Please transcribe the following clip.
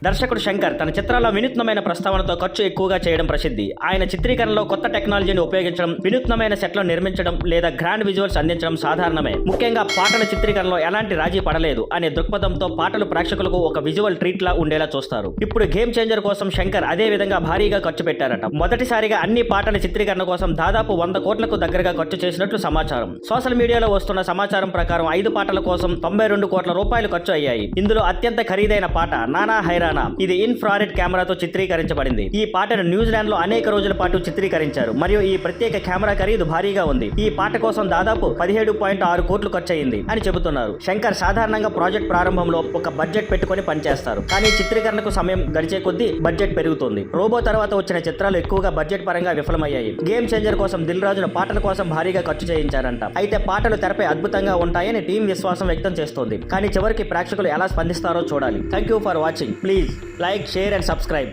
దర్శకుడు శంకర్ తన చిత్రాల్లో వినూత్నమైన ప్రస్తావనతో ఖర్చు ఎక్కువగా చేయడం ప్రసిద్ధి. ఆయన చిత్రీకరణలో కొత్త టెక్నాలజీని ఉపయోగించడం, వినూత్నమైన సెట్లను నిర్మించడం లేదా గ్రాండ్ విజువల్స్ అందించడం సాధారణమే. ముఖ్యంగా పాటల చిత్రీకరణలో ఎలాంటి రాజీ పడలేదు అనే దృక్పథంతో పాటలు ప్రేక్షకులకు ఒక విజువల్ ట్రీట్ లా ఉండేలా చూస్తారు. ఇప్పుడు గేమ్ చేంజర్ కోసం శంకర్ అదే విధంగా భారీగా ఖర్చు పెట్టారట. మొదటిసారిగా అన్ని పాటల చిత్రీకరణ కోసం దాదాపు 100 కోట్లకు దగ్గరగా ఖర్చు చేసినట్లు సమాచారం. సోషల్ మీడియాలో వస్తున్న సమాచారం ప్రకారం 5 పాటల కోసం 92 కోట్ల రూపాయలు ఖర్చు అయ్యాయి. ఇందులో అత్యంత ఖరీదైన పాట నానా హైరానా. ఇది ఇన్ఫ్రారెడ్ కెమెరాతో చిత్రీకరించబడింది. ఈ పాటను న్యూజిలాండ్ లో అనేక రోజుల పాటు చిత్రీకరించారు మరియు ఈ ప్రత్యేక కెమెరా ఖరీదు భారీగా ఉంది. ఈ పాట కోసం దాదాపు 17.6 కోట్లు ఖర్చు అయింది అని చెబుతున్నారు. శంకర్ సాధారణంగా ప్రాజెక్ట్ ప్రారంభంలో ఒక బడ్జెట్ పెట్టుకొని పనిచేస్తారు, కానీ చిత్రీకరణకు సమయం గడిచే కొద్దీ బడ్జెట్ పెరుగుతుంది. రోబో తర్వాత వచ్చిన చిత్రాలు ఎక్కువగా బడ్జెట్ పరంగా విఫలమయ్యాయి. గేమ్ చేంజర్ కోసం దిల్ రాజును పాటల కోసం భారీగా ఖర్చు చేయించారంట. అయితే పాటలు తెరపై అద్భుతంగా ఉంటాయని టీం విశ్వాసం వ్యక్తం చేస్తోంది. కానీ చివరికి ప్రేక్షకులు ఎలా స్పందిస్తారో చూడాలి. Thank you for watching. Please like, share and subscribe.